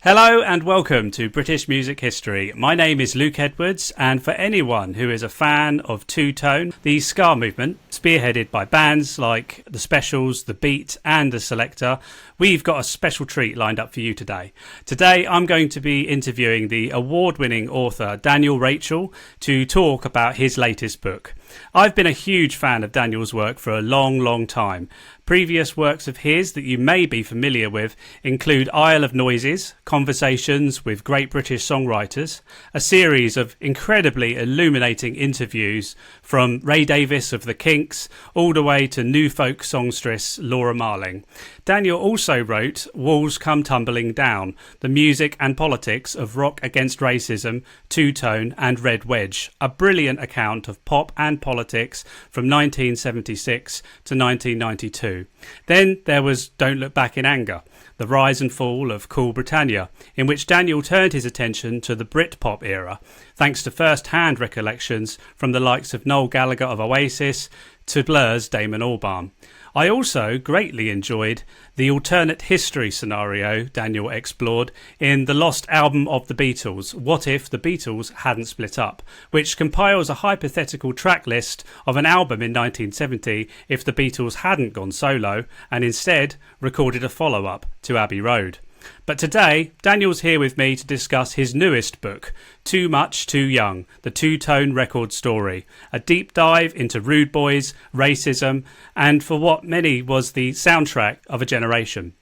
Hello and welcome to British Music History. My name is Luke Edwards, and for anyone who is a fan of two-tone, the ska movement, spearheaded by bands like The Specials, The Beat and The Selector, we've got a special treat lined up for you today. Today I'm going to be interviewing the award-winning author Daniel Rachel to talk about his latest book. I've been a huge fan of Daniel's work for a long time. Previous works of his that you may be familiar with include Isle of Noises, Conversations with Great British Songwriters, a series of incredibly illuminating interviews from Ray Davies of the Kinks all the way to new folk songstress Laura Marling. Daniel also wrote Walls Come Tumbling Down, the music and politics of rock against racism, two-tone and Red Wedge, a brilliant account of pop and politics from 1976 to 1992. Then there was Don't Look Back in Anger, the rise and fall of Cool Britannia, in which Daniel turned his attention to the Britpop era, thanks to first-hand recollections from the likes of Noel Gallagher of Oasis to Blur's Damon Albarn. I also greatly enjoyed the alternate history scenario Daniel explored in The Lost Album of the Beatles, What If the Beatles Hadn't Split Up, which compiles a hypothetical track list of an album in 1970 if the Beatles hadn't gone solo and instead recorded a follow-up to Abbey Road. But today, Daniel's here with me to discuss his newest book, Too Much Too Young, the two-tone record story, a deep dive into Rude Boys, racism, and for what many was the soundtrack of a generation.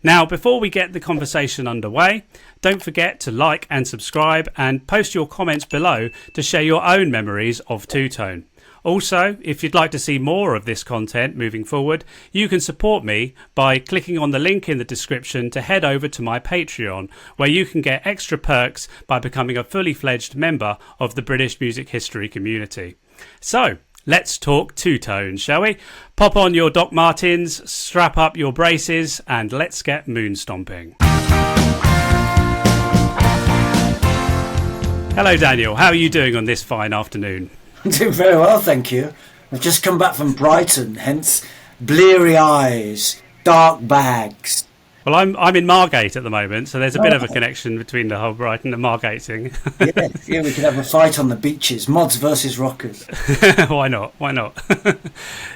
Now, before we get the conversation underway, don't forget to like and subscribe and post your comments below to share your own memories of two-tone. Also, if you'd like to see more of this content moving forward, you can support me by clicking on the link in the description to head over to my Patreon, where you can get extra perks by becoming a fully fledged member of the British music history community. So, let's talk two-tone, shall we? Pop on your Doc Martens, strap up your braces, and let's get moon stomping. Hello Daniel, how are you doing on this fine afternoon? I'm doing very well, thank you. I've just come back from Brighton, hence bleary eyes, dark bags. Well, I'm in Margate at the moment, so there's a bit of a connection between the whole Brighton and Margate thing. yeah, we could have a fight on the beaches, mods versus rockers. Why not?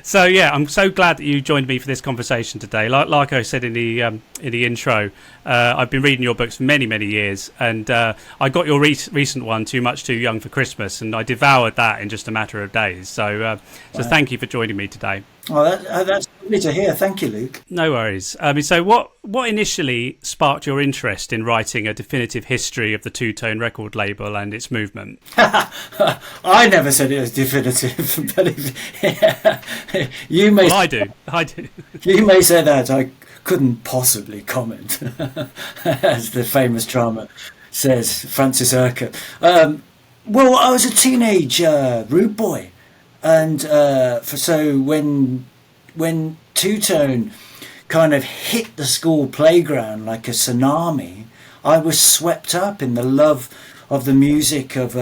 So yeah, I'm so glad that you joined me for this conversation today. Like I said in the intro, I've been reading your books for many years, and I got your recent one, Too Much Too Young, for Christmas, and I devoured that in just a matter of days. So thank you for joining me today. Well, that's lovely to hear. Thank you, Luke. No worries. So what initially sparked your interest in writing a definitive history of the two-tone record label and its movement? I never said it was definitive, but you may. Well, I do. You may say that. I couldn't possibly comment, as the famous drama says, Francis Urquhart. Well, I was a teenage rude boy. And so when two-tone kind of hit the school playground like a tsunami, I was swept up in the love of the music of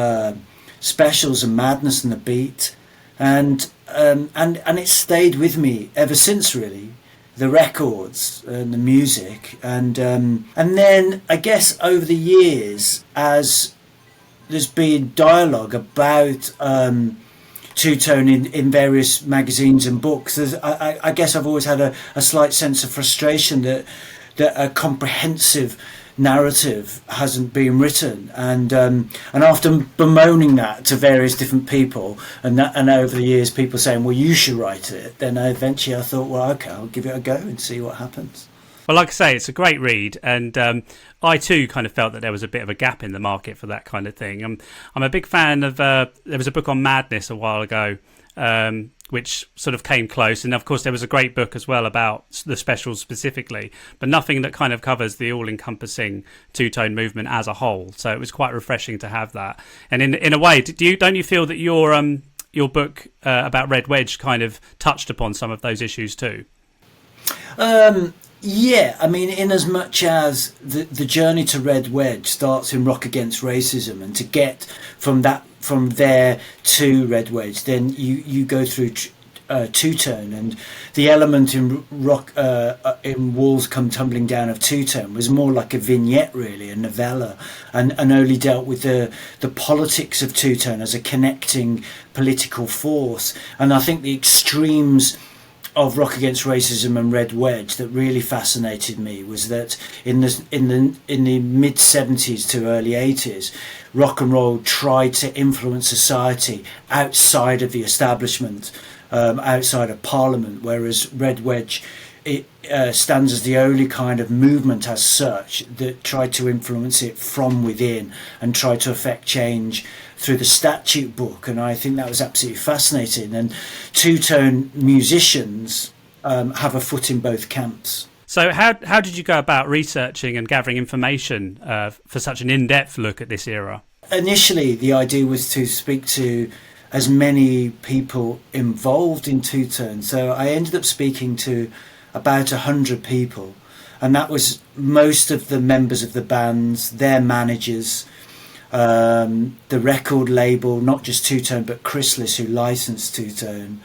Specials and Madness and the Beat, and it stayed with me ever since, really. The records and the music, and then I guess over the years, as there's been dialogue about two-tone in various magazines and books, I guess I've always had a slight sense of frustration that a comprehensive narrative hasn't been written, and after bemoaning that to various different people, and over the years people saying, well, you should write it, then eventually I thought, well, okay, I'll give it a go and see what happens. Well, like I say, it's a great read, and I too kind of felt that there was a bit of a gap in the market for that kind of thing. I'm a big fan of, there was a book on madness a while ago, which sort of came close, and of course there was a great book as well about the Specials specifically, but nothing that kind of covers the all-encompassing two-tone movement as a whole. So it was quite refreshing to have that. And in a way, don't you feel that your book about Red Wedge kind of touched upon some of those issues too? Yeah, I mean, in as much as the journey to Red Wedge starts in Rock Against Racism, and to get from there to Red Wedge, then you go through two-tone, and the element in rock in Walls Come Tumbling Down of two-tone was more like a vignette, really, a novella, and only dealt with the politics of two-tone as a connecting political force. And I think the extremes of Rock Against Racism and Red Wedge that really fascinated me was that in the mid 70s to early 80s, rock and roll tried to influence society outside of the establishment, outside of Parliament, whereas Red Wedge stands as the only kind of movement as such that tried to influence it from within and tried to affect change through the statute book. And I think that was absolutely fascinating. And two-tone musicians have a foot in both camps. So how did you go about researching and gathering information for such an in-depth look at this era? Initially, the idea was to speak to as many people involved in two-tone. So I ended up speaking to about 100 people, and that was most of the members of the bands, their managers, the record label, not just Two-Tone but Chrysalis, who licensed Two-Tone,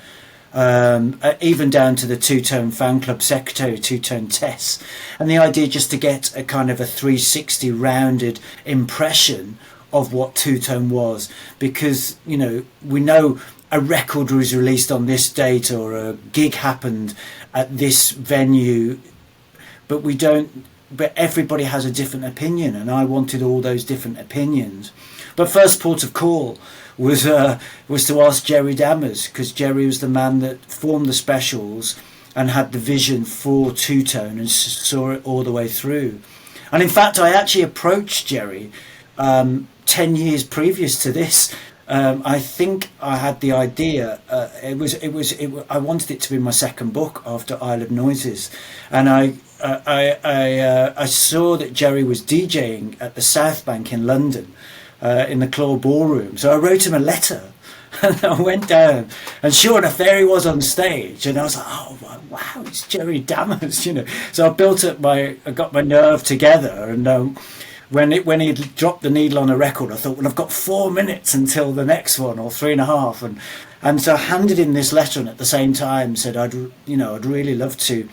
even down to the Two-Tone fan club secretary, Two-Tone Tess. And the idea just to get a kind of a 360 rounded impression of what Two-Tone was, because, you know, we know a record was released on this date or a gig happened at this venue, but everybody has a different opinion, and I wanted all those different opinions. But first port of call was to ask Jerry Dammers, because Jerry was the man that formed the Specials and had the vision for Two-Tone and saw it all the way through. And in fact, I actually approached Jerry 10 years previous to this. I think I had the idea. I wanted it to be my second book after Isle of Noises, and I saw that Jerry was DJing at the South Bank in London, in the Claw Ballroom. So I wrote him a letter, and I went down, and sure enough, there he was on stage, and I was like, oh wow, it's Jerry Dammers, you know. So I got my nerve together, and when he dropped the needle on a record, I thought, well, I've got 4 minutes until the next one, or 3.5, and so I handed him this letter, and at the same time said, I'd really love to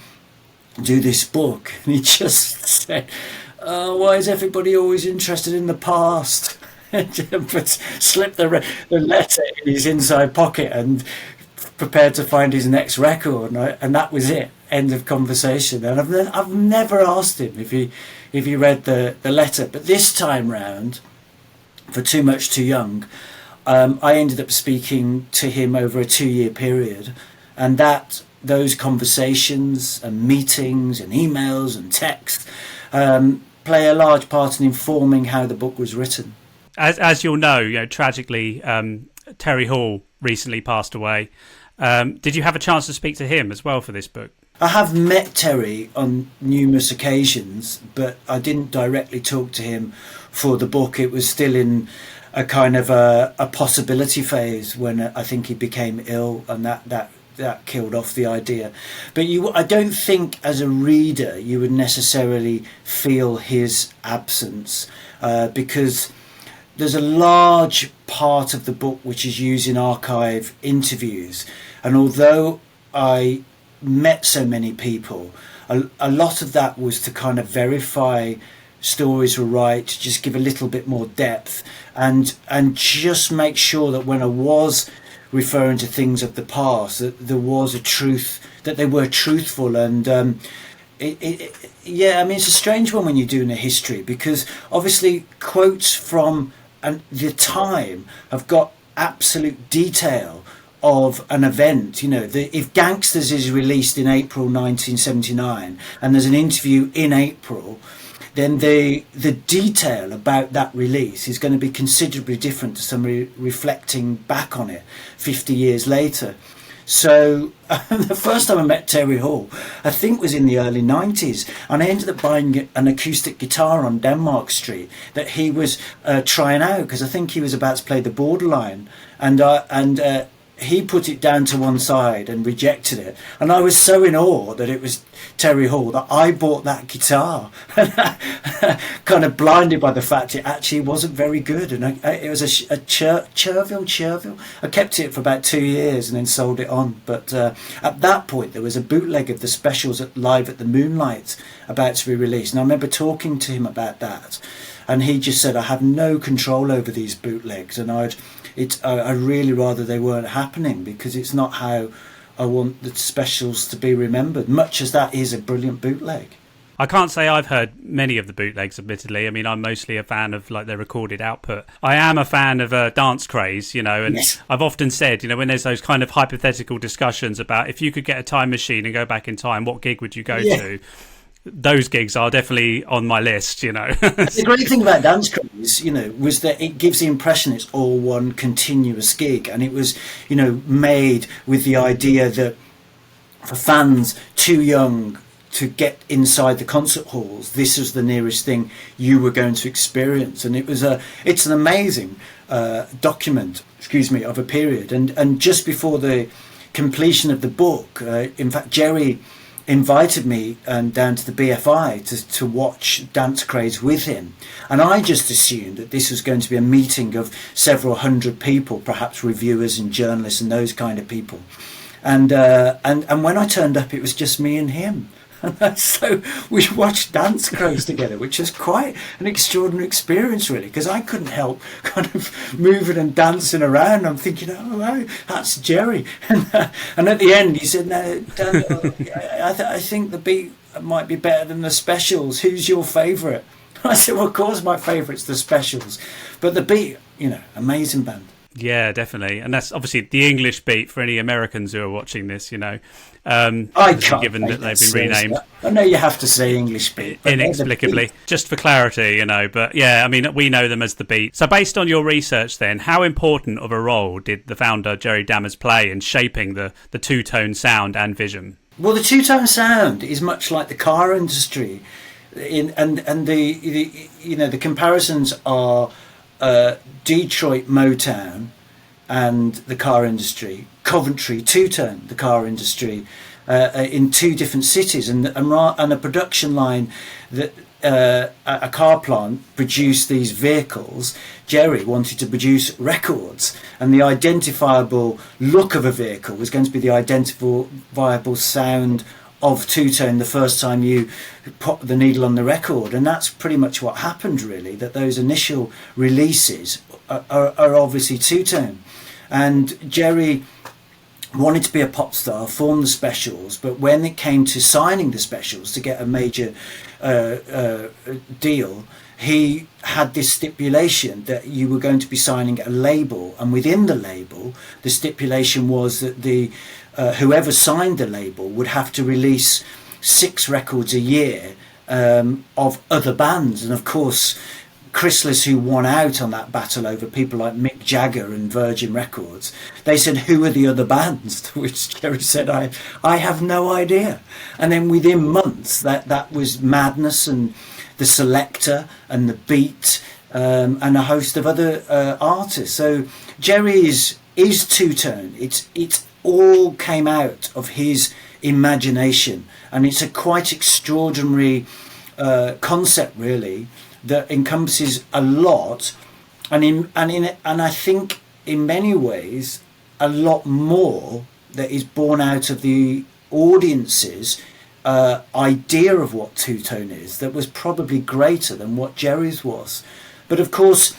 do this book. And he just said, why is everybody always interested in the past? But slipped the letter in his inside pocket and prepared to find his next record, and that was it. End of conversation. And I've never asked him if he read the letter, but this time round, for Too Much Too Young, I ended up speaking to him over a 2-year period, and those conversations and meetings and emails and texts play a large part in informing how the book was written. As you'll know, tragically, Terry Hall recently passed away. Did you have a chance to speak to him as well for this book? I have met Terry on numerous occasions, but I didn't directly talk to him for the book. It was still in a kind of a possibility phase when I think he became ill, and that killed off the idea. But I don't think as a reader you would necessarily feel his absence, because there's a large part of the book which is used in archive interviews, and although I met so many people, a lot of that was to kind of verify stories were right, just give a little bit more depth, and just make sure that when I was referring to things of the past, that there was a truth, that they were truthful. And it's a strange one when you're doing a history, because obviously quotes from the time have got absolute detail of an event. If Gangsters is released in April 1979 and there's an interview in April, then the detail about that release is going to be considerably different to somebody reflecting back on it 50 years later. So the first time I met Terry Hall, I think, was in the early 90s, and I ended up buying an acoustic guitar on Denmark Street that he was trying out, because I think he was about to play the Borderline, and he put it down to one side and rejected it. And I was so in awe that it was Terry Hall that I bought that guitar, kind of blinded by the fact it actually wasn't very good. And it was a Cherville. I kept it for about 2 years and then sold it on. But at that point, there was a bootleg of the Specials live at the Moonlight about to be released. And I remember talking to him about that. And he just said, I have no control over these bootlegs. And I'd really rather they weren't happening, because it's not how I want the Specials to be remembered, much as that is a brilliant bootleg. I can't say I've heard many of the bootlegs, admittedly. I mean, I'm mostly a fan of like their recorded output. I am a fan of Dance Craze, you know, and yes. I've often said, you know, when there's those kind of hypothetical discussions about if you could get a time machine and go back in time, what gig would you go to? Those gigs are definitely on my list, you know. The great thing about Dance Craze, you know, was that it gives the impression it's all one continuous gig, and it was, you know, made with the idea that for fans too young to get inside the concert halls, this was the nearest thing you were going to experience. And it's an amazing document, of a period. And just before the completion of the book, in fact, Jerry invited me down to the BFI to watch Dance Craze with him, and I just assumed that this was going to be a meeting of several hundred people, perhaps reviewers and journalists and those kind of people, and when I turned up, it was just me and him. So we watched Dance Craze together, which was quite an extraordinary experience, really, because I couldn't help kind of moving and dancing around. I'm thinking, oh, that's Jerry. And at the end, he said, no, Dan, I think the beat might be better than the Specials. Who's your favourite? I said, well, of course my favourite's the Specials. But the beat, you know, amazing band. Yeah, definitely. And that's obviously the English beat for any Americans who are watching this, you know. I can't, given that they've been renamed. I know you have to say English beat. Inexplicably, just for clarity, you know. But yeah, I mean, we know them as the Beat. So based on your research then, how important of a role did the founder, Jerry Dammers, play in shaping the two-tone sound and vision? Well, the two-tone sound is much like the car industry. And the you know, the comparisons are Detroit Motown and the car industry, Coventry two-tone, the car industry, in two different cities, and a production line that a car plant produced these vehicles. Jerry wanted to produce records, and the identifiable look of a vehicle was going to be the identifiable sound of two-tone the first time you pop the needle on the record. And that's pretty much what happened, really, that those initial releases are obviously two-tone. And Jerry wanted to be a pop star, formed the Specials, but when it came to signing the Specials to get a major deal, he had this stipulation that you were going to be signing a label, and within the label, the stipulation was that the whoever signed the label would have to release 6 records a year of other bands. And of course, Chrysalis, who won out on that battle over people like Mick Jagger and Virgin Records, they said, who are the other bands? To which Jerry said, I have no idea. And then within months, that was Madness and the Selector and the Beat, and a host of other artists. So Jerry is two-tone. It's all came out of his imagination, and it's a quite extraordinary concept, really, that encompasses a lot, and I think in many ways a lot more that is born out of the audience's idea of what two-tone is, that was probably greater than what Jerry's was. But of course,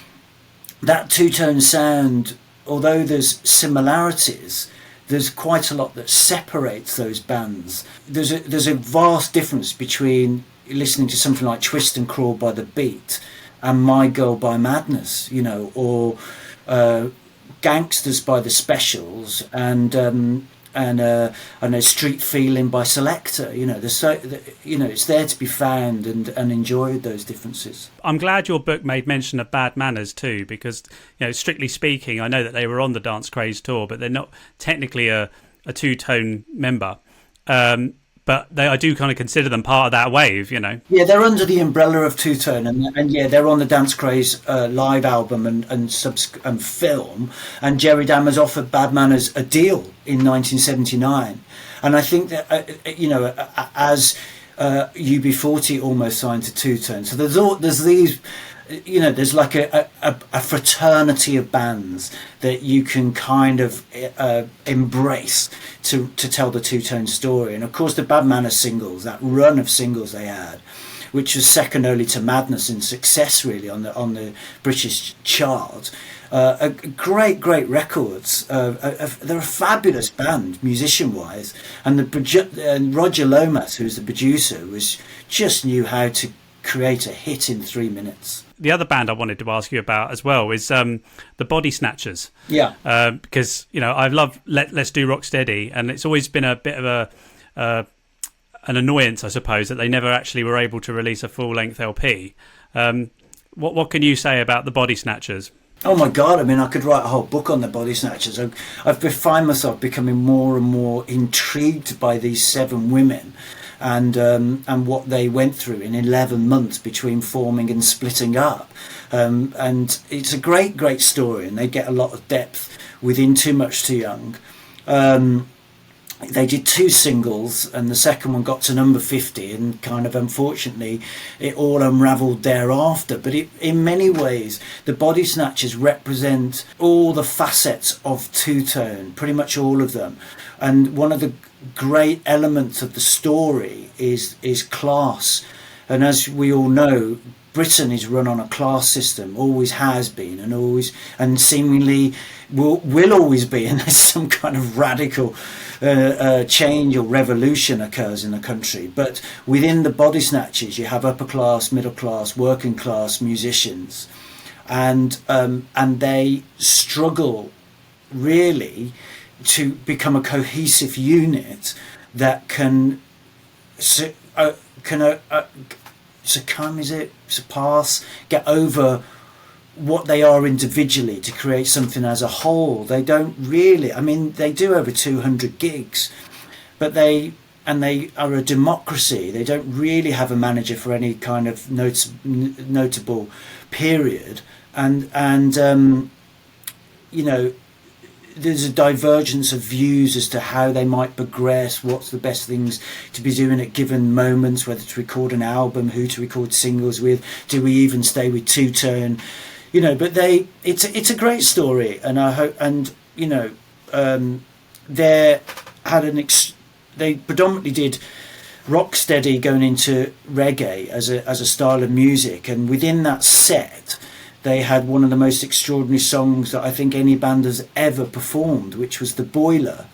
that two-tone sound, although there's similarities, there's quite a lot that separates those bands. There's a vast difference between listening to something like Twist and Crawl by the Beat and My Girl by Madness, you know, or Gangsters by the Specials, and Street Feeling by Selector. You know, it's there to be found and enjoyed, those differences. I'm glad your book made mention of Bad Manners too, because, you know, strictly speaking, I know that they were on the Dance Craze tour, but they're not technically a two-tone member. But but I do kind of consider them part of that wave, Yeah, they're under the umbrella of Two Tone, and yeah, they're on the Dance Craze live album and film. And Jerry Dammers offered Bad Manners a deal in 1979, and I think that as UB40 almost signed to Two Tone, so there's these. There's like a fraternity of bands that you can kind of embrace to tell the Two Tone story. And of course, the Bad Manners singles, that run of singles they had, which was second only to Madness in success, really, on the British chart. Great records. They're a fabulous band, musician-wise, and Roger Lomas, who's the producer, just knew how to create a hit in 3 minutes. The other band I wanted to ask you about as well is the Body Snatchers. Yeah. Because I love Let's Do Rocksteady, and it's always been a bit of an annoyance, I suppose, that they never actually were able to release a full-length LP. What can you say about the Body Snatchers? Oh my God! I mean, I could write a whole book on the Body Snatchers. I've find myself becoming more and more intrigued by these 7 women. And what they went through in 11 months between forming and splitting up. And it's a great story, and they get a lot of depth within Too Much Too Young. They did 2 singles, and the second one got to number 50, and kind of unfortunately it all unravelled thereafter. But in many ways, the Body Snatchers represent all the facets of Two Tone, pretty much all of them. And one of the great elements of the story is class. And as we all know, Britain is run on a class system, always has been, and seemingly will always be, unless some kind of radical change or revolution occurs in the country. But within the Body Snatchers, you have upper class, middle class, working class musicians, and they struggle really to become a cohesive unit that can surpass, get over what they are individually to create something as a whole. They don't really, I mean, they do over 200 gigs, but they are a democracy. They don't really have a manager for any kind of notable period, and there's a divergence of views as to how they might progress, what's the best things to be doing at given moments, whether to record an album, who to record singles with, do we even stay with Two Tone, but it's a great story, and I hope, and they predominantly did rocksteady going into reggae as a style of music, and within that set they had one of the most extraordinary songs that I think any band has ever performed, which was The Boiler,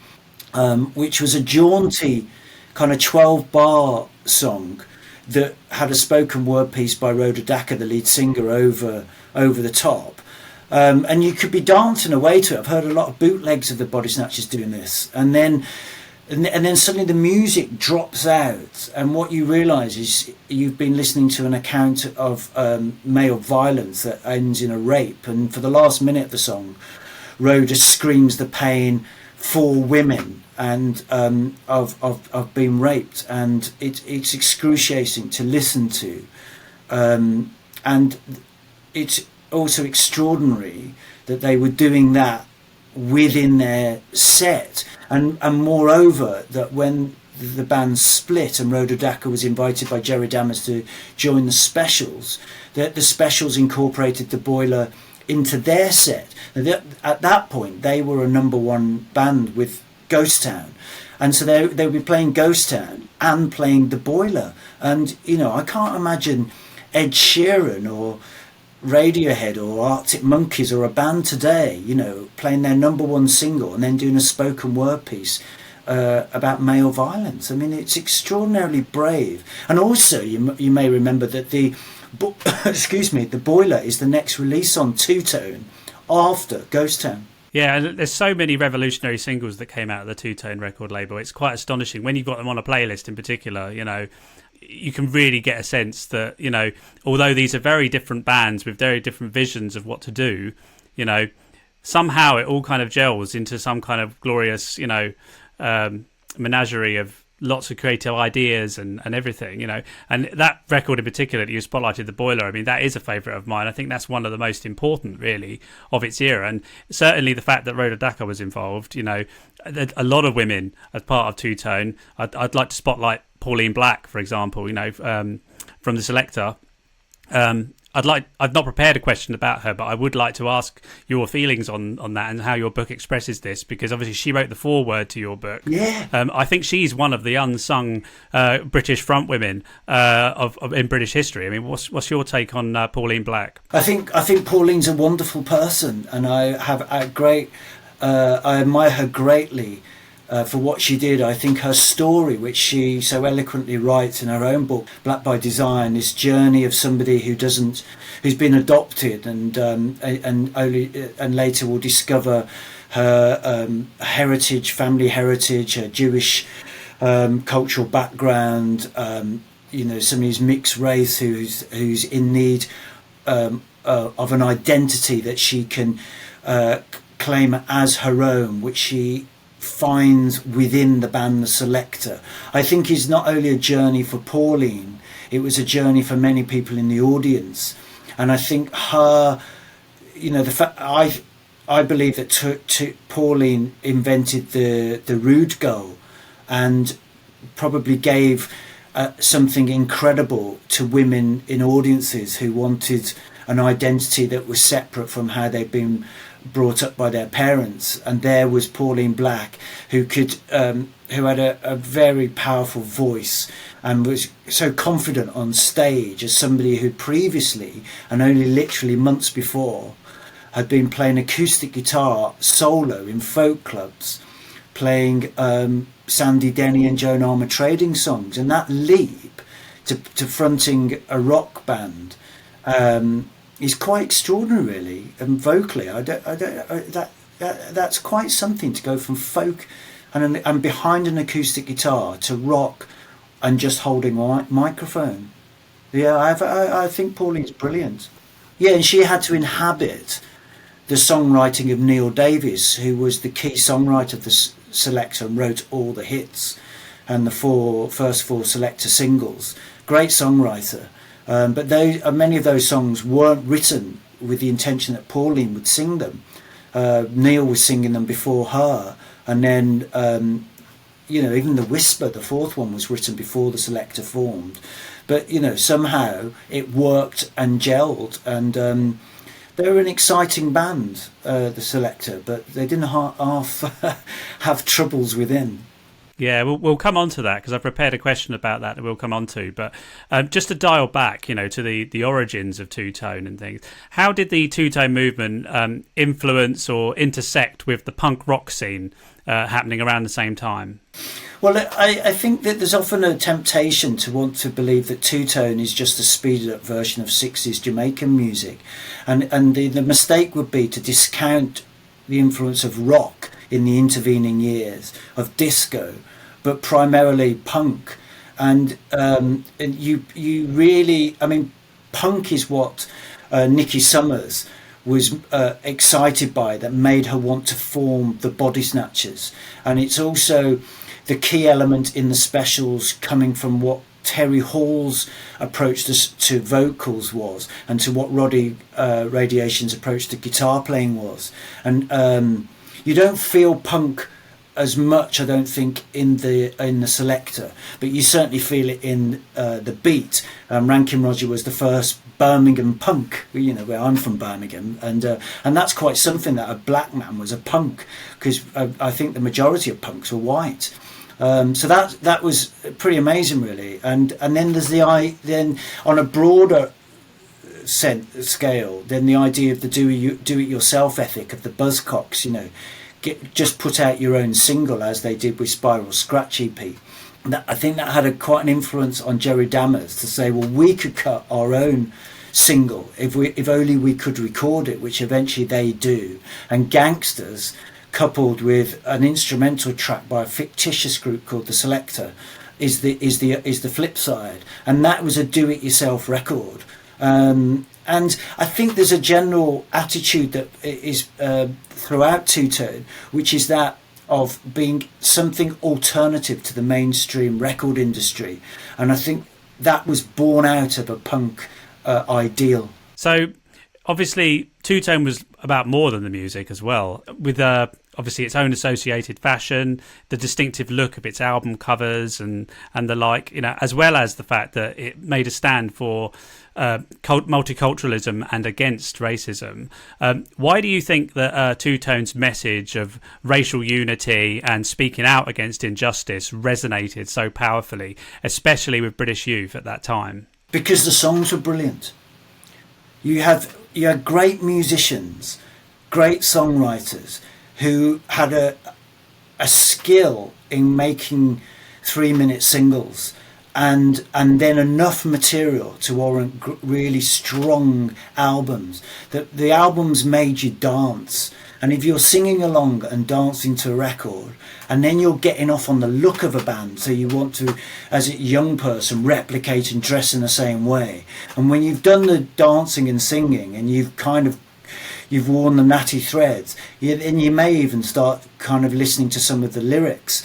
which was a jaunty kind of 12-bar song that had a spoken word piece by Rhoda Dakar, the lead singer, over the top. And you could be dancing away to it. I've heard a lot of bootlegs of the Body Snatchers doing this. And then suddenly the music drops out, and what you realise is you've been listening to an account of male violence that ends in a rape, and for the last minute of the song, Rhoda screams the pain for women and of being raped, and it's excruciating to listen to, and it's also extraordinary that they were doing that within their set. And moreover, that when the band split and Rhoda Dakar was invited by Jerry Dammers to join the Specials, that the Specials incorporated The Boiler into their set. At that point, they were a number 1 band with Ghost Town. And so they would be playing Ghost Town and playing The Boiler. And, I can't imagine Ed Sheeran or Radiohead or Arctic Monkeys or a band today, playing their number 1 single and then doing a spoken word piece about male violence. I mean, it's extraordinarily brave. And also, you may remember that the Boiler is the next release on Two Tone after Ghost Town. Yeah, and there's so many revolutionary singles that came out of the Two Tone record label. It's quite astonishing when you've got them on a playlist in particular. You can really get a sense that, although these are very different bands with very different visions of what to do, somehow it all kind of gels into some kind of glorious, menagerie of lots of creative ideas and everything, and that record in particular that you spotlighted, The Boiler, I mean, that is a favourite of mine. I think that's one of the most important really of its era, and certainly the fact that Rhoda Dakar was involved, a lot of women as part of Two Tone. I'd like to spotlight Pauline Black, for example, from the Selector. I've not prepared a question about her, but I would like to ask your feelings on that and how your book expresses this, because obviously she wrote the foreword to your book. Yeah. I think she's one of the unsung British front women in British history. I mean, what's your take on Pauline Black? I think Pauline's a wonderful person, and I admire her greatly. For what she did. I think her story, which she so eloquently writes in her own book, Black by Design, this journey of somebody who's been adopted and later will discover her family heritage, her Jewish cultural background, somebody's mixed race who's in need of an identity that she can claim as her own, which she finds within the band The Selector. I think is not only a journey for Pauline, it was a journey for many people in the audience. And I think her, the fact I believe that Pauline invented the rude girl and probably gave something incredible to women in audiences who wanted an identity that was separate from how they'd been brought up by their parents. And there was Pauline Black, who had a very powerful voice and was so confident on stage as somebody who previously, and only literally months before, had been playing acoustic guitar solo in folk clubs, playing Sandy Denny and Joan Armatrading songs. And that leap to fronting a rock band is quite extraordinary, really, and vocally. That's quite something, to go from folk and behind an acoustic guitar to rock and just holding a microphone. Yeah, I think Pauline's brilliant. Yeah, and she had to inhabit the songwriting of Neil Davies, who was the key songwriter of the Selector and wrote all the hits and the first four Selector singles. Great songwriter. But many of those songs weren't written with the intention that Pauline would sing them. Neil was singing them before her, and then even The Whisper, the fourth one, was written before the Selector formed. But somehow it worked and gelled, and they were an exciting band, the Selector, but they didn't have troubles within. Yeah, we'll come on to that, because I've prepared a question about that we'll come on to. But just to dial back, to the origins of two-tone and things, how did the two-tone movement influence or intersect with the punk rock scene happening around the same time? Well, I think that there's often a temptation to want to believe that two-tone is just a speeded-up version of 60s Jamaican music. And the mistake would be to discount the influence of rock in the intervening years, of disco, but primarily punk. And you really, punk is what Nikki Summers was excited by, that made her want to form the Body Snatchers. And it's also the key element in the specials, coming from what Terry Hall's approach to vocals was, and to what Roddy Radiation's approach to guitar playing was. And you don't feel punk as much, I don't think, in the Selector, but you certainly feel it in the beat. Rankin Roger was the first Birmingham punk, where I'm from, Birmingham, and that's quite something, that a black man was a punk, because I think the majority of punks were white. So that was pretty amazing, really. And then there's then on a broader scale, then the idea of the do it yourself ethic of the Buzzcocks, just put out your own single, as they did with Spiral Scratch EP. I think that had quite an influence on Jerry Dammers to say, well, we could cut our own single if only we could record it, which eventually they do. And Gangsters, coupled with an instrumental track by a fictitious group called The Selector, is the flip side. And that was a do-it-yourself record. And I think there's a general attitude that is throughout two-tone, which is that of being something alternative to the mainstream record industry. And I think that was born out of a punk ideal. So obviously Two Tone was about more than the music as well, with obviously its own associated fashion, the distinctive look of its album covers and the like, as well as the fact that it made a stand for multiculturalism and against racism. Why do you think that Two Tone's message of racial unity and speaking out against injustice resonated so powerfully, especially with British youth at that time? Because the songs were brilliant. You had great musicians, great songwriters who had a skill in making 3-minute singles, and then enough material to warrant really strong albums. The albums made you dance, and if you're singing along and dancing to a record, and then you're getting off on the look of a band, so you want to, as a young person, replicate and dress in the same way, and when you've done the dancing and singing and you've worn the natty threads, and you may even start kind of listening to some of the lyrics.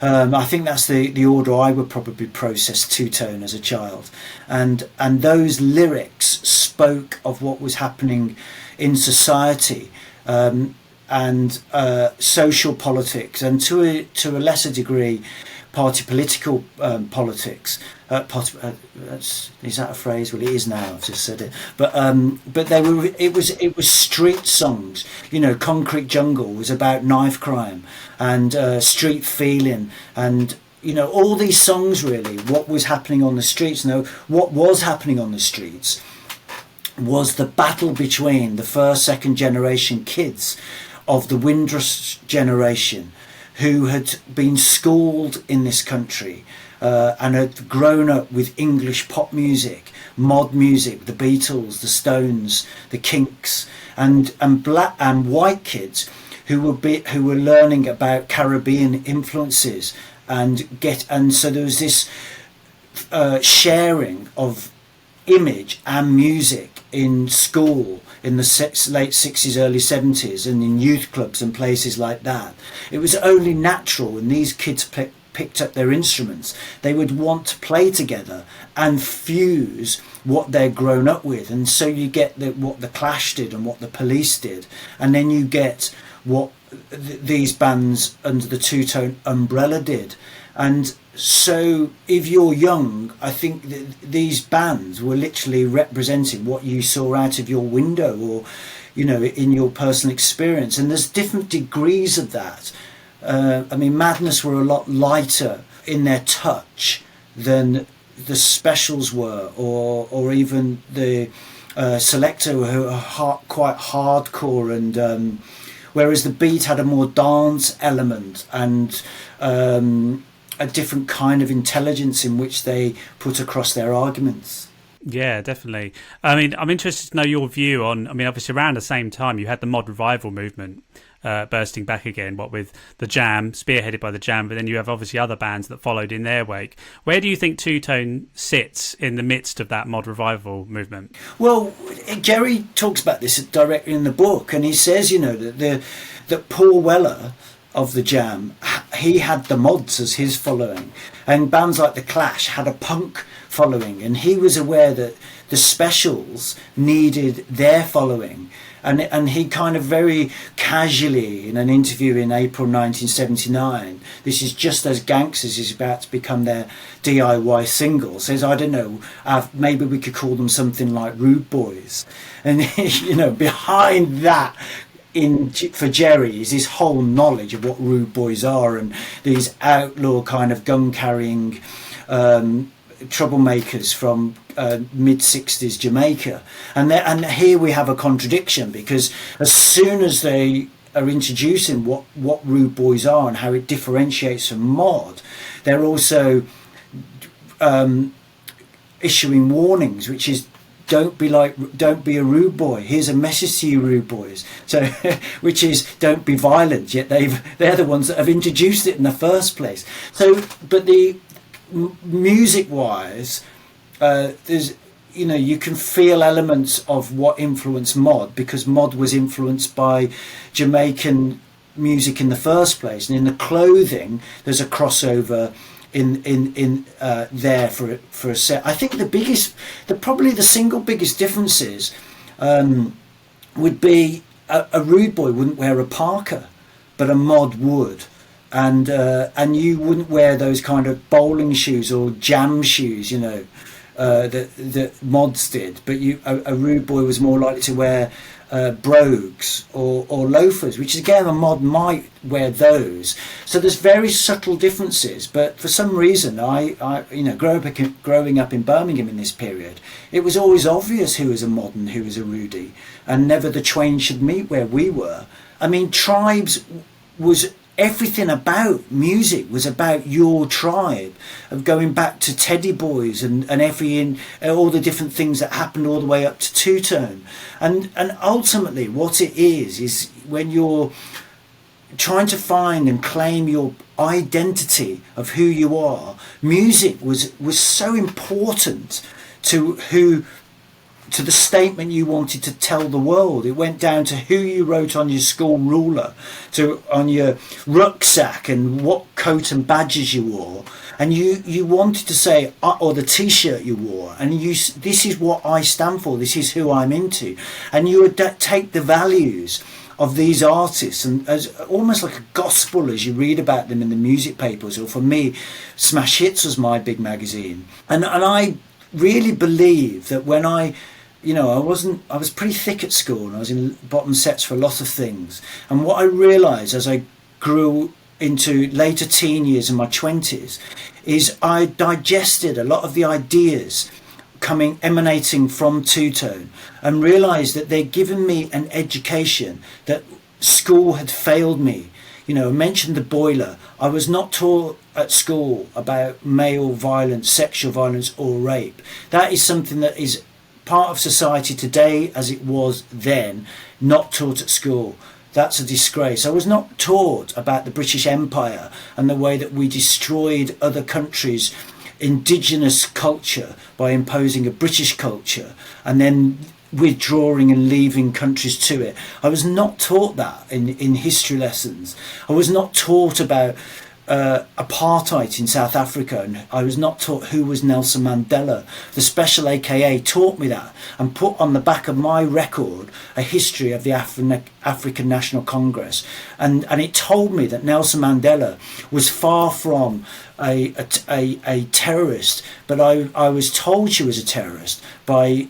I think that's the order I would probably process Two Tone as a child, and those lyrics spoke of what was happening in society, and social politics, and to a lesser degree party political politics. Is that a phrase? Well, it is now. I've just said it. But it was street songs. Concrete Jungle was about knife crime and street feeling, and all these songs really. What was happening on the streets? What was happening on the streets was the battle between the first, second generation kids of the Windrush generation, who had been schooled in this country and had grown up with English pop music, mod music, the Beatles, the Stones, the Kinks, and black and white kids who were learning about Caribbean influences, and so there was this sharing of image and music in school in the late 60s, early 70s, and in youth clubs and places like that. It was only natural when these kids picked up their instruments, they would want to play together and fuse what they're grown up with. And so you get what the Clash did and what the Police did, and then you get what these bands under the Two Tone umbrella did. And so if you're young, I think that these bands were literally representing what you saw out of your window, or in your personal experience. And there's different degrees of that. Madness were a lot lighter in their touch than the Specials were, or even the Selector, who are quite hardcore, and whereas the Beat had a more dance element and a different kind of intelligence in which they put across their arguments. Yeah, definitely. I'm interested to know your view on, obviously around the same time you had the mod revival movement bursting back again, with the Jam, spearheaded by the Jam, but then you have obviously other bands that followed in their wake. Where do you think Two Tone sits in the midst of that mod revival movement? Well, Jerry talks about this directly in the book, and he says, that Paul Weller of the Jam, he had the mods as his following, and bands like the Clash had a punk following, and he was aware that the Specials needed their following, and he kind of very casually, in an interview in April 1979, this is just as Gangsters is about to become their DIY single, says, I don't know, maybe we could call them something like Rude Boys. And behind that, for Jerry, is his whole knowledge of what Rude Boys are, and these outlaw kind of gun-carrying troublemakers from mid-60s Jamaica. And here we have a contradiction, because as soon as they are introducing what Rude Boys are and how it differentiates from mod, they're also issuing warnings, which is, don't be a rude boy. Here's a message to you, rude boys. So, which is, don't be violent. Yet they're the ones that have introduced it in the first place. So, but the music-wise, there's you can feel elements of what influenced mod, because mod was influenced by Jamaican music in the first place. And in the clothing, there's a crossover in there for a set. I think probably the single biggest differences would be a rude boy wouldn't wear a parka, but a mod would. And you wouldn't wear those kind of bowling shoes or jam shoes, that mods did. But a rude boy was more likely to wear brogues or loafers, which again a mod might wear those. So there's very subtle differences. But for some reason, I growing up in Birmingham in this period, it was always obvious who was a mod and who was a rudie, and never the twain should meet where we were. I mean, tribes was everything about music was about your tribe, of going back to Teddy Boys and all the different things that happened all the way up to two-tone. And ultimately what it is when you're trying to find and claim your identity of who you are, music was so important to the statement you wanted to tell the world. It went down to who you wrote on your school ruler, on your rucksack, and what coat and badges you wore. And you wanted to say, or the t-shirt you wore, and this is what I stand for, this is who I'm into. And you would take the values of these artists and as almost like a gospel as you read about them in the music papers. Or for me, Smash Hits was my big magazine. And I really believe that when I was pretty thick at school, and I was in bottom sets for a lot of things. And what I realised as I grew into later teen years and my 20s is I digested a lot of the ideas emanating from two-tone, and realised that they'd given me an education that school had failed me. I mentioned the boiler. I was not taught at school about male violence, sexual violence or rape. That is something that is part of society today as it was then, not taught at school. That's a disgrace. I was not taught about the British Empire and the way that we destroyed other countries' indigenous culture by imposing a British culture and then withdrawing and leaving countries to it. I was not taught that in history lessons. I was not taught about apartheid in South Africa, and I was not taught who was Nelson Mandela. The Special AKA taught me that and put on the back of my record a history of the African National Congress, and it told me that Nelson Mandela was far from a terrorist, but I was told she was a terrorist by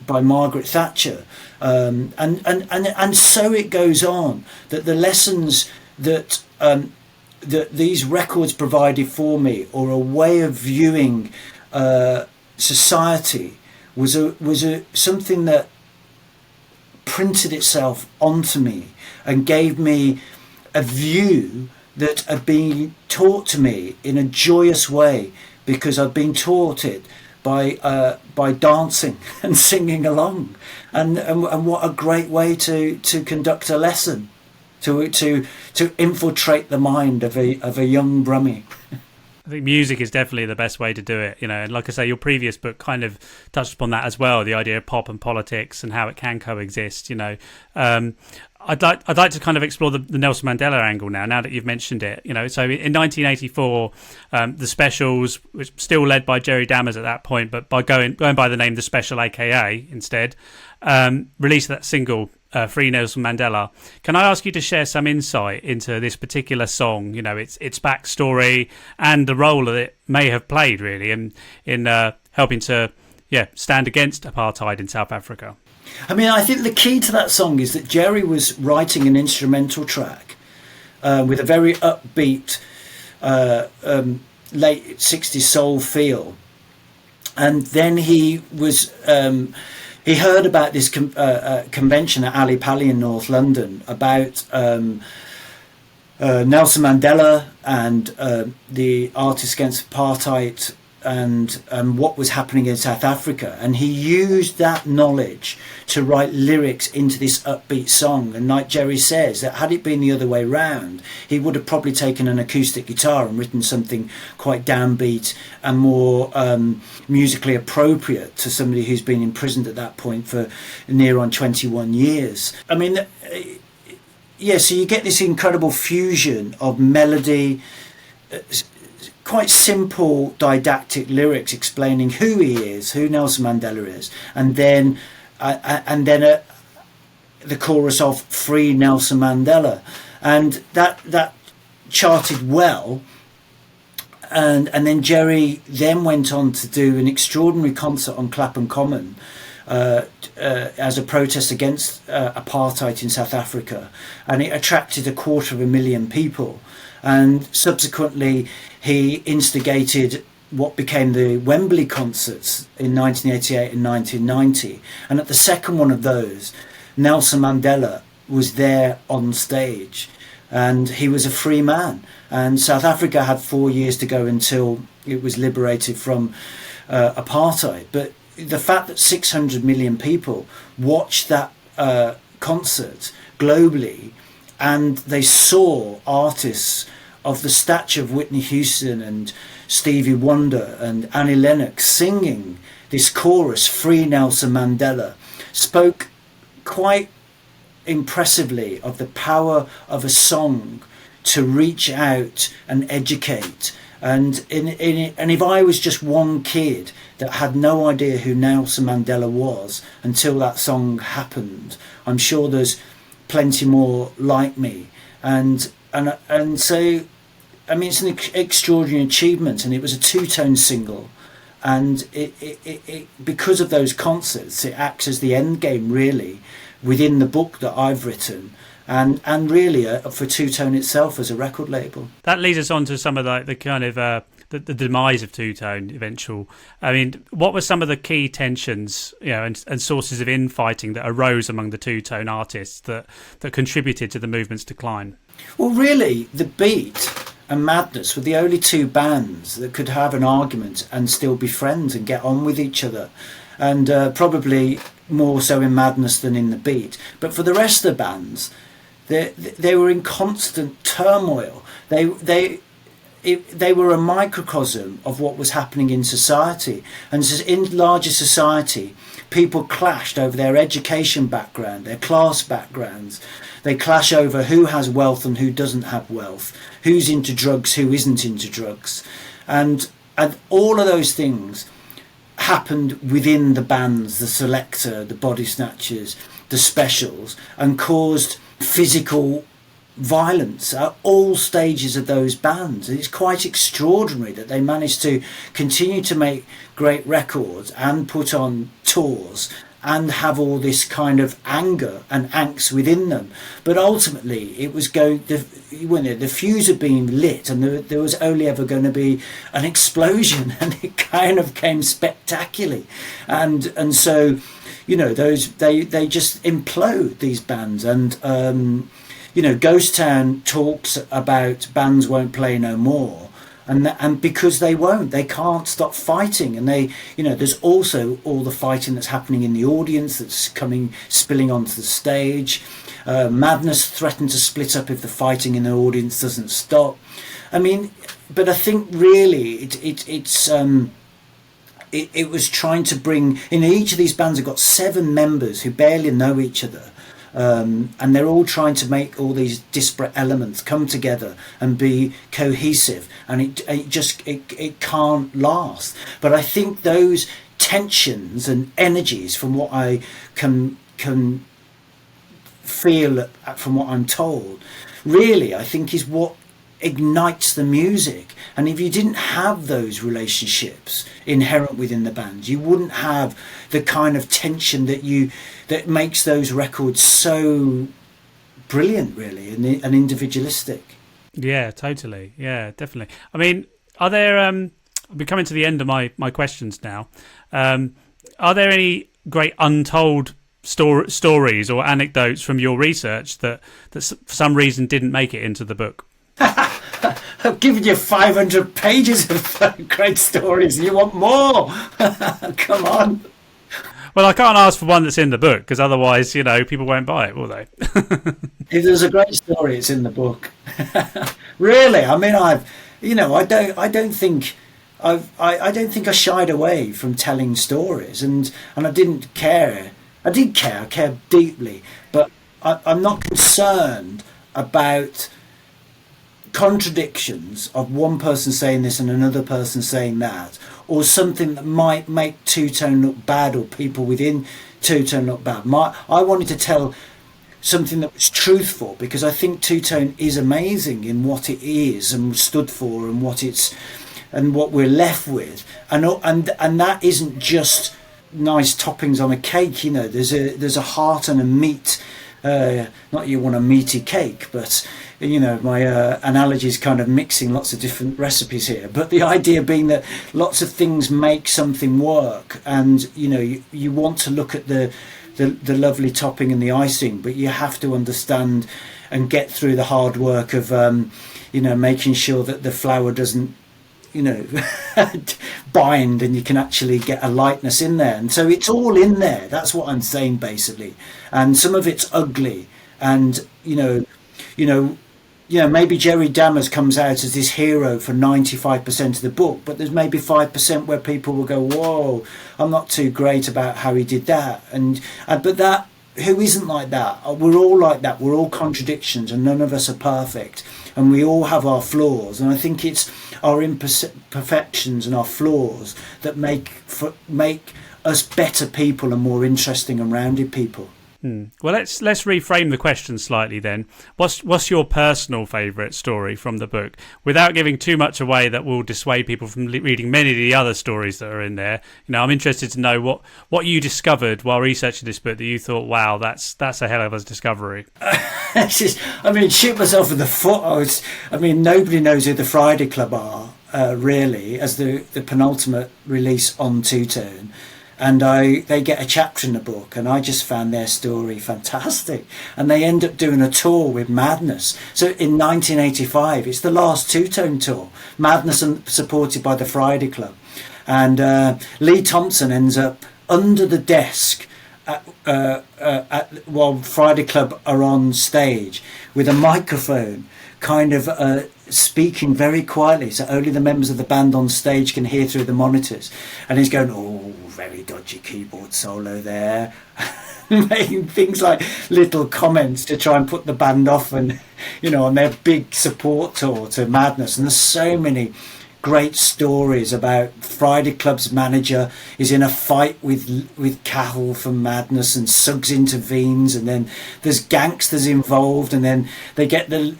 Margaret Thatcher, and so it goes on, that the lessons that these records provided for me, or a way of viewing society, was something that printed itself onto me and gave me a view that had been taught to me in a joyous way, because I've been taught it by dancing and singing along, and what a great way to conduct a lesson. To infiltrate the mind of a young Brummie. I think music is definitely the best way to do it, and like I say, your previous book kind of touched upon that as well, the idea of pop and politics and how it can coexist. I'd like to kind of explore the Nelson Mandela angle now that you've mentioned it. So in 1984, the Specials, which was still led by Jerry Dammers at that point, but by going by the name The Special AKA instead, released that single, Free Nelson Mandela. Can I ask you to share some insight into this particular song, its backstory and the role that it may have played really in helping to stand against apartheid in South Africa? I mean, I think the key to that song is that Jerry was writing an instrumental track with a very upbeat late 60s soul feel, and then he was he heard about this convention at Ali Pali in North London about Nelson Mandela and the Artists Against Apartheid and what was happening in South Africa, and he used that knowledge to write lyrics into this upbeat song. And like Jerry says, that had it been the other way round, he would have probably taken an acoustic guitar and written something quite downbeat and more musically appropriate to somebody who's been imprisoned at that point for near on 21 years. I mean, so you get this incredible fusion of melody, quite simple didactic lyrics explaining who he is, who Nelson Mandela is, and then the chorus of "Free Nelson Mandela," and that charted well. And then Jerry then went on to do an extraordinary concert on Clapham Common as a protest against apartheid in South Africa, and it attracted 250,000 people. And subsequently, he instigated what became the Wembley concerts in 1988 and 1990. And at the second one of those, Nelson Mandela was there on stage, and he was a free man. And South Africa had 4 years to go until it was liberated from apartheid. But the fact that 600 million people watched that concert globally, and they saw artists of the stature of Whitney Houston and Stevie Wonder and Annie Lennox singing this chorus, "Free Nelson Mandela," spoke quite impressively of the power of a song to reach out and educate. And and if I was just one kid that had no idea who Nelson Mandela was until that song happened, I'm sure there's plenty more like me. And so, I mean, it's an extraordinary achievement, and it was a two-tone single. And it because of those concerts, it acts as the end game, really, within the book that I've written, and really for Two Tone itself as a record label. That leads us on to some of the kind of the demise of Two Tone eventual. I mean, what were some of the key tensions, and sources of infighting that arose among the Two Tone artists that contributed to the movement's decline? Well, really, the Beat and Madness were the only two bands that could have an argument and still be friends and get on with each other, and probably more so in Madness than in the Beat. But for the rest of the bands, they were in constant turmoil. They were a microcosm of what was happening in society, and in larger society, people clashed over their education background, their class backgrounds. They clash over who has wealth and who doesn't have wealth, who's into drugs, who isn't into drugs, and all of those things happened within the bands, the Selector, the Body Snatchers, the Specials, and caused physical violence at all stages of those bands. It's quite extraordinary that they managed to continue to make great records and put on tours and have all this kind of anger and angst within them. But ultimately, it was the fuse had been lit, and there was only ever going to be an explosion, and it kind of came spectacularly. And so, they just implode, these bands. And Ghost Town talks about bands won't play no more. And because they won't, they can't stop fighting, and there's also all the fighting that's happening in the audience that's spilling onto the stage. Madness threatened to split up if the fighting in the audience doesn't stop. I mean, but I think really it was trying to bring in. Each of these bands have got 7 members who barely know each other. And they're all trying to make all these disparate elements come together and be cohesive, and it can't last. But I think those tensions and energies, from what I can feel from what I'm told, really I think is what ignites the music. And if you didn't have those relationships inherent within the band, you wouldn't have the kind of tension that makes those records so brilliant, really, and individualistic. Yeah, totally. Yeah, definitely. I mean, are there we're coming to the end of my questions now. Are there any great untold stories or anecdotes from your research that for some reason didn't make it into the book? I've given you 500 pages of great stories, and you want more? Come on. Well, I can't ask for one that's in the book, because otherwise, people won't buy it, will they? If there's a great story, it's in the book. Really, I mean, I don't think I shied away from telling stories, and I didn't care. I cared deeply, but I'm not concerned about contradictions of one person saying this and another person saying that, or something that might make two-tone look bad or people within two-tone look bad. I wanted to tell something that was truthful, because I think two-tone is amazing in what it is and stood for, and what it's and what we're left with, and that isn't just nice toppings on a cake. You know, there's a heart and a meat. Not you want a meaty cake, but you know, my analogy is kind of mixing lots of different recipes here, but the idea being that lots of things make something work, and you know, you want to look at the lovely topping and the icing, but you have to understand and get through the hard work of you know, making sure that the flour doesn't, you know, bind, and you can actually get a lightness in there. And so it's all in there. That's what I'm saying basically. And some of it's ugly, and you know, maybe Jerry Dammers comes out as this hero for 95% of the book, but there's maybe 5% where people will go, whoa, I'm not too great about how he did that. But that, who isn't like that? We're all like that. We're all contradictions, and none of us are perfect, and we all have our flaws. And I think it's our imperfections and our flaws that make us better people and more interesting and rounded people. Well, let's reframe the question slightly then. What's your personal favourite story from the book, without giving too much away that will dissuade people from reading many of the other stories that are in there? You know, I'm interested to know what you discovered while researching this book that you thought, wow, that's a hell of a discovery. Shoot myself in the foot. Nobody knows who the Friday Club are, really, as the penultimate release on Two-Tone. And they get a chapter in the book, and I just found their story fantastic. And they end up doing a tour with Madness. So in 1985, it's the last Two-Tone tour. Madness supported by the Friday Club. And Lee Thompson ends up under the desk while Friday Club are on stage with a microphone, kind of speaking very quietly, so only the members of the band on stage can hear through the monitors. And he's going, oh, very dodgy keyboard solo there, making things like little comments to try and put the band off, and you know, on their big support tour to Madness. And there's so many great stories about Friday Club's manager is in a fight with Cahill from Madness, and Suggs intervenes, and then there's gangsters involved, and then they get one of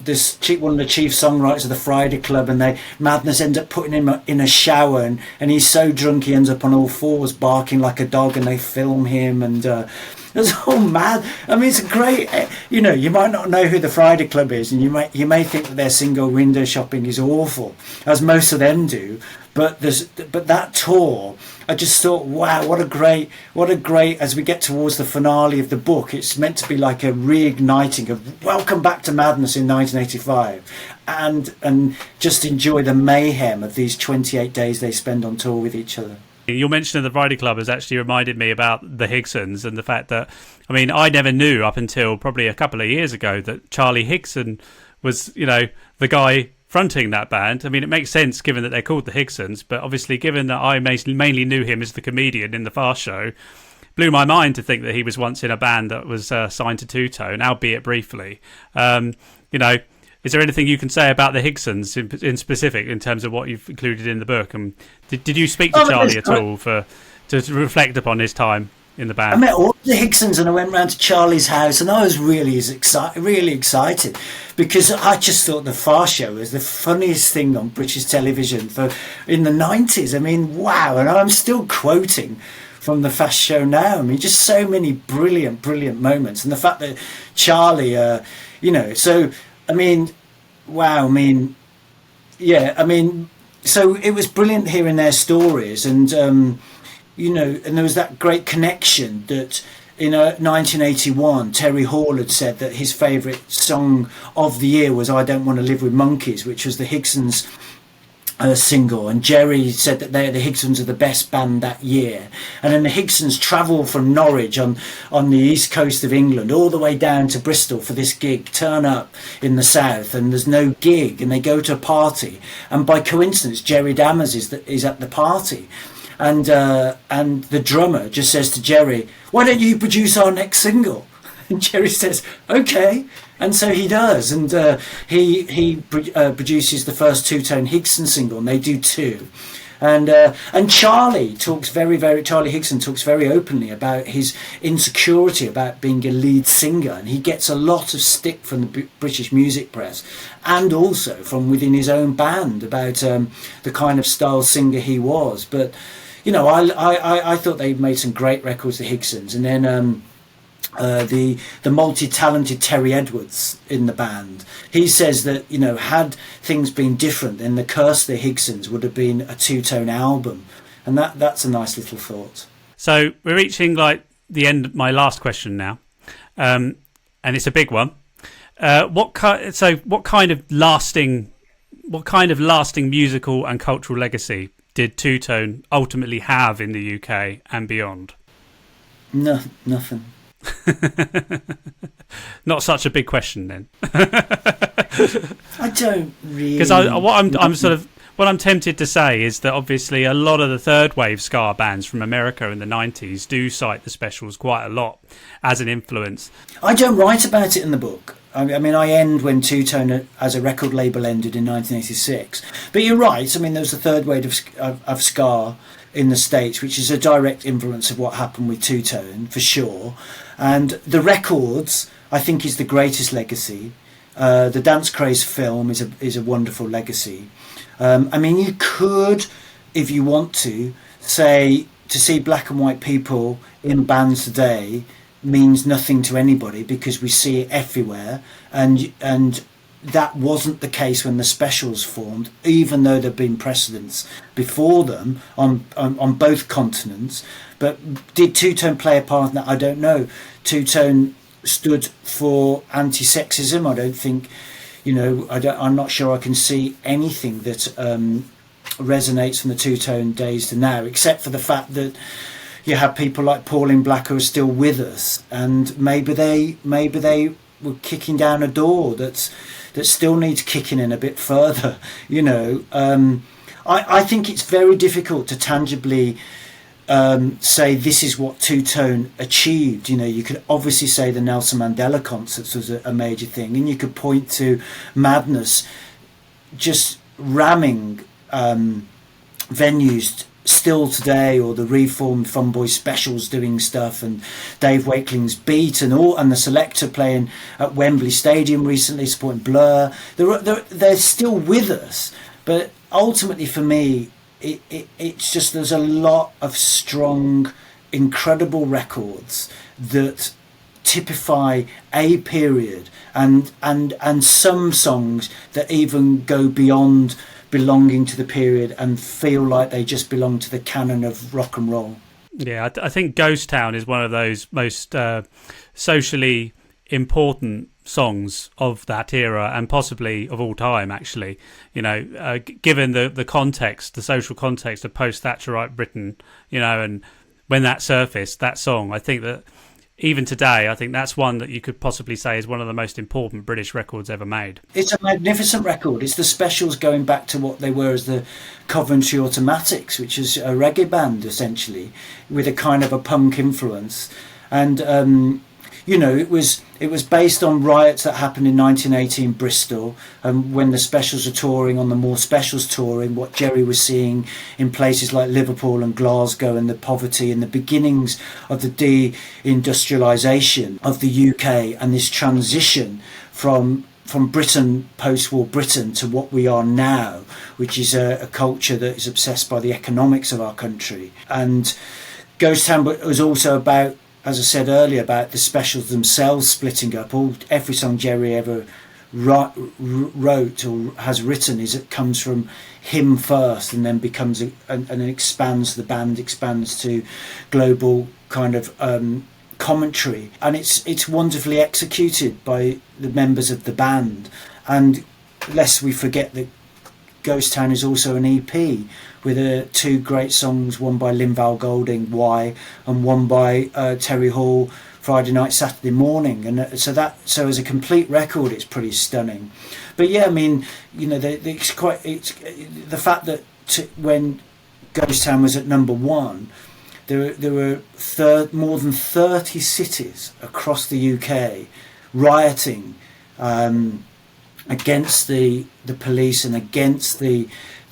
the chief songwriters of the Friday Club, and Madness ends up putting him in a shower, and he's so drunk he ends up on all fours barking like a dog, and they film him, and it's all mad. It's a great, you know, you might not know who the Friday Club is, and you may think that their single window shopping is awful, as most of them do, but that tour, I just thought, wow, what a great, as we get towards the finale of the book, it's meant to be like a reigniting of welcome back to Madness in 1985, and just enjoy the mayhem of these 28 days they spend on tour with each other. Your mention of the Friday Club has actually reminded me about the Higsons, and the fact that, I never knew up until probably a couple of years ago that Charlie Higson was, you know, the guy fronting that band. It makes sense given that they're called the Higsons, but obviously given that I mainly knew him as the comedian in the Fast Show, blew my mind to think that he was once in a band that was signed to Two-Tone, albeit briefly. Is there anything you can say about the Higsons in specific in terms of what you've included in the book? And did you speak to Charlie at all to reflect upon his time in the band? I met all the Higsons, and I went round to Charlie's house, and I was really excited, because I just thought the Fast Show was the funniest thing on British television in the 90s. Wow, and I'm still quoting from the Fast Show now. Just so many brilliant moments, and the fact that Charlie, wow, so it was brilliant hearing their stories, and and there was that great connection that in 1981 Terry Hall had said that his favourite song of the year was I Don't Want to Live With Monkeys, which was the Higsons single, and Jerry said that the Higsons are the best band that year. And then the Higsons travel from Norwich on the east coast of England all the way down to Bristol for this gig, turn up in the south, and there's no gig, and they go to a party, and by coincidence Jerry Dammers is at the party, and the drummer just says to Jerry, why don't you produce our next single? And Jerry says, okay. And so he does. And he produces the first two-tone Higson single, and they do two. And Charlie Higson talks very openly about his insecurity about being a lead singer, and he gets a lot of stick from the British music press and also from within his own band about the kind of style singer he was. But I thought they made some great records, the Higsons, and then the multi-talented Terry Edwards in the band. He says that, had things been different, then the Curse of the Higsons would have been a two-tone album, and that's a nice little thought. So we're reaching the end of my last question now, and it's a big one. What kind of lasting musical and cultural legacy did two-tone ultimately have in the UK and beyond? No, nothing. Not such a big question then. I don't really, because what I'm tempted to say is that obviously a lot of the third wave ska bands from America in the 90s do cite the Specials quite a lot as an influence. I don't write about it in the book. I mean, I end when Two-Tone as a record label ended in 1986. But you're right. I mean, there was the third wave of ska in the States, which is a direct influence of what happened with Two-Tone, for sure. And the records, I think, is the greatest legacy. The Dance Craze film is a wonderful legacy. I mean, you could, if you want to, say to see black and white people in bands today means nothing to anybody because we see it everywhere, and that wasn't the case when the Specials formed, even though there'd been precedents before them on both continents. But did Two-Tone play a part in that? I don't know. Two-Tone stood for anti-sexism. I don't think, I'm not sure I can see anything that resonates from the Two-Tone days to now, except for the fact that you have people like Pauline Black who are still with us, and maybe they were kicking down a door that still needs kicking in a bit further. I think it's very difficult to tangibly say this is what Two-Tone achieved. You could obviously say the Nelson Mandela concerts was a major thing, and you could point to Madness just ramming venues still today, or the reformed Fun Boy Specials doing stuff, and Dave Wakeling's Beat and the Selector playing at Wembley Stadium recently supporting Blur. They're still with us, but ultimately for me it's just there's a lot of strong, incredible records that typify a period, and some songs that even go beyond belonging to the period and feel like they just belong to the canon of rock and roll. Yeah, I think Ghost Town is one of those most socially important songs of that era, and possibly of all time, actually. Given the context, the social context of post-Thatcherite Britain, and when that surfaced, that song, I think that even today, I think that's one that you could possibly say is one of the most important British records ever made. It's a magnificent record. It's the Specials going back to what they were as the Coventry Automatics, which is a reggae band, essentially, with a kind of a punk influence. And, it was based on riots that happened in 1980 in Bristol, and when the Specials were touring on the More Specials touring, what Jerry was seeing in places like Liverpool and Glasgow, and the poverty and the beginnings of the deindustrialisation of the UK, and this transition from Britain, post-war Britain, to what we are now, which is a culture that is obsessed by the economics of our country. And Ghost Town was also about, as I said earlier, about the Specials themselves splitting up. Every song Jerry ever wrote or has written it comes from him first, and then becomes and expands. The band expands to global kind of commentary, and it's wonderfully executed by the members of the band. And lest we forget that Ghost Town is also an EP with two great songs, one by Lynval Golding, Why, and one by Terry Hall, Friday Night, Saturday Morning. And so as a complete record, it's pretty stunning. But yeah, I mean, it's the fact that when Ghost Town was at number one, there were more than 30 cities across the UK rioting against the police and against the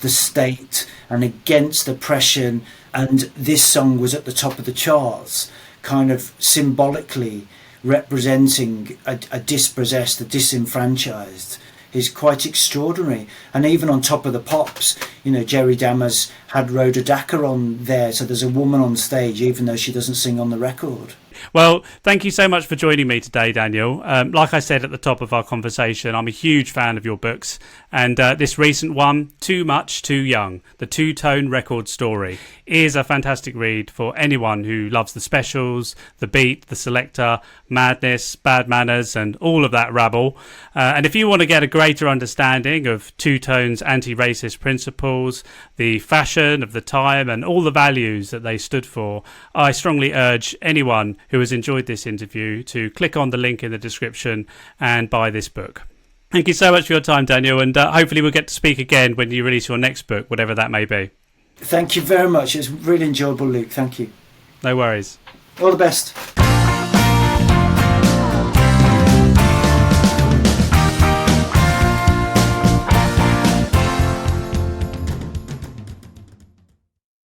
state and against oppression, and this song was at the top of the charts, kind of symbolically representing a dispossessed, a disenfranchised, is quite extraordinary. And even on top of the pops, Jerry Dammers had Rhoda Dakar on there, so there's a woman on stage even though she doesn't sing on the record. Well, thank you so much for joining me today, Daniel. Like I said at the top of our conversation, I'm a huge fan of your books, and this recent one, Too Much, Too Young, the two-tone record story, is a fantastic read for anyone who loves the specials, the beat, the selector, madness, bad manners, and all of that rabble. And if you want to get a greater understanding of two-tone's anti-racist principles, the fashion of the time, and all the values that they stood for, I strongly urge anyone who has enjoyed this interview to click on the link in the description and buy this book. Thank you so much for your time, Daniel, and hopefully we'll get to speak again when you release your next book, whatever that may be. Thank you very much. It's really enjoyable, Luke. Thank you. No worries. All the best.